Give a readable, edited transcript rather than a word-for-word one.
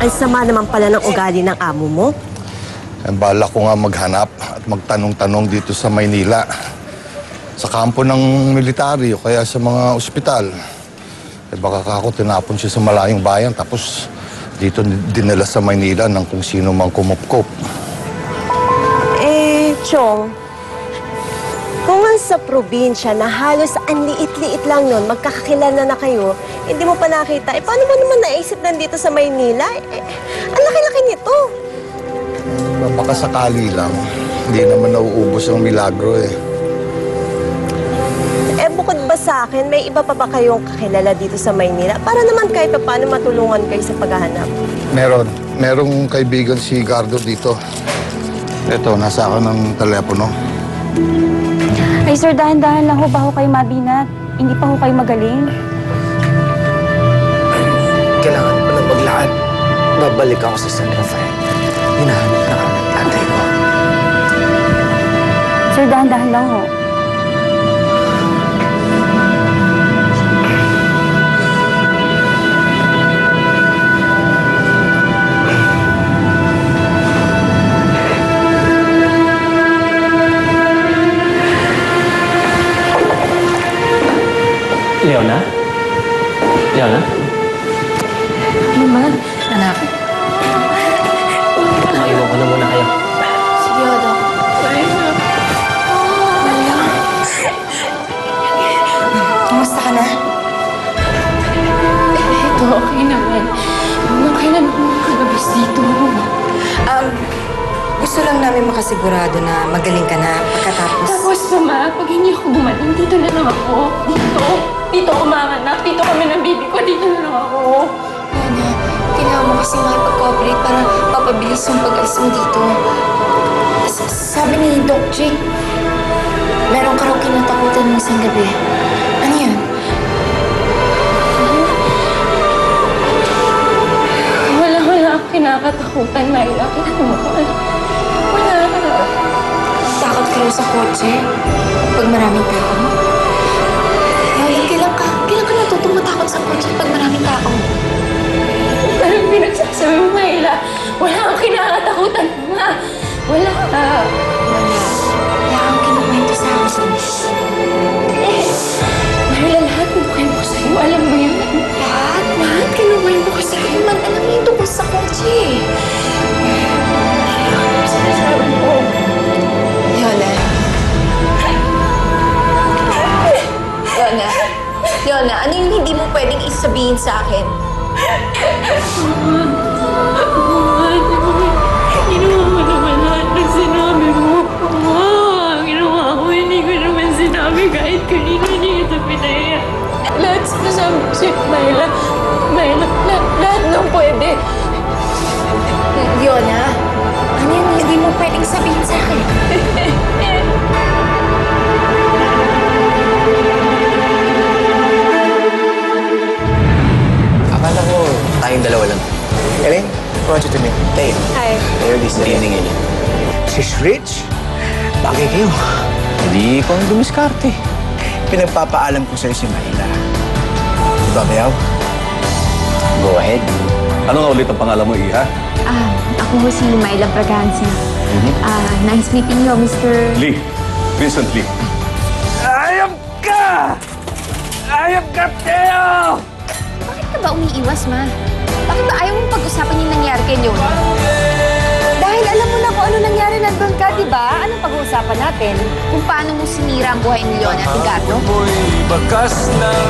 Ang sama naman pala ng ugali ng amo mo. Ang bala ko nga maghanap at magtanong-tanong dito sa Maynila. Sa kampo ng militaryo, kaya sa mga ospital. Eh baka ako tinapon siya sa malayong bayan, tapos dito dinala sa Maynila ng kung sino mang kumupkop. Chong, kung sa probinsya na halos ang liit-liit lang nun, magkakakilala na kayo, hindi mo pa nakita, paano mo naman naisip nandito sa Maynila? Ang laki-laki nito. Baka sakali lang, hindi naman nauubos ang milagro eh. Bukod ba sa akin, may iba pa ba kayong kakilala dito sa Maynila? Para naman kahit paano matulungan kayo sa paghahanap. Merong kaibigan si Gardo dito. Ito, nasa akin ng telepono. Ay sir, dahan-dahan lang ho ba ho kayo mabinat? Hindi pa ho kayo magaling? Kailangan pa na maglakad. Babalik ako sa San Rafael. Hinahanap na ang tatay ko. Sir, dahan-dahan lang ho. Leona? Leona? Mama, anak. Maiwan ko na muna kayo. Sige, Odo. Kumusta ka na? Ito, okay naman. Kailan mo makalabas dito? Gusto lang namin makasigurado na magaling ka na pagkatapos. Tapos, Mama, pag hindi ako gumaling, dito na lang ako. Dito ako manganak. Dito kami ng baby ko. Dito na lang ako. Yana, kailangan mo kasi makipag-cooperate para papabilis yung pag-alis mo dito. Sabi ni Doc Jake, meron ka raw kinatakutan mo isang gabi. Ano yan? Wala ako kinakatakutan, Myla. Wala. Takot ka raw sa kotse? Pag maraming tao? Kailan ka natutong matakot sa kotse pag maraming tao? Anong pinagsasabi mo, Myla? Wala akong kinakatakutan, Ma. Wala. Wala kang kinukwento sa akin. Myla, lahat kinukwento ko sa'yo. Alam mo yan. Lahat kinukwento ko sa'yo. Man, alam mo yung tungkol sa kotse. Sinasabi mo. Leona, ano yung hindi mo pwedeng isabihin sa akin? Ginawa mo naman lahat ng sinabi mo. Ginawa ko, hindi ko naman sinabi kahit kanino niya ito pinaya. Lahat sinasabi ko sa'yo, Myla. Lahat nang pwede. Leona, ano yung hindi mo pwedeng sabihin sa akin? Akala ko tayong dalawa lang. Ellen, want you to meet Tayo. Hi. Tayo, this Good evening, Ellen. She's rich. Bagay kayo. Hindi ko ang dumiskarte. Pinagpapaalam ko sa'yo si Myla. Diba, Bayaw? Go ahead. Ano nga ulit ang pangalan mo, Iha? Ako ho si Myla Braganza. Nice meeting you, Mr. Lee. Vincent Lee. Ayam ka! Ayam ka, Teo! Bakit ka ba umiiwas, Ma? Bakit ba ayaw mong pag-usapan yung nangyari kay Leona? Dahil alam mo na kung ano nangyari nandun ka, di ba? Anong pag-uusapan natin? Kung paano mo sinira ang buhay ni Leona at ni Gardo? Bakas ng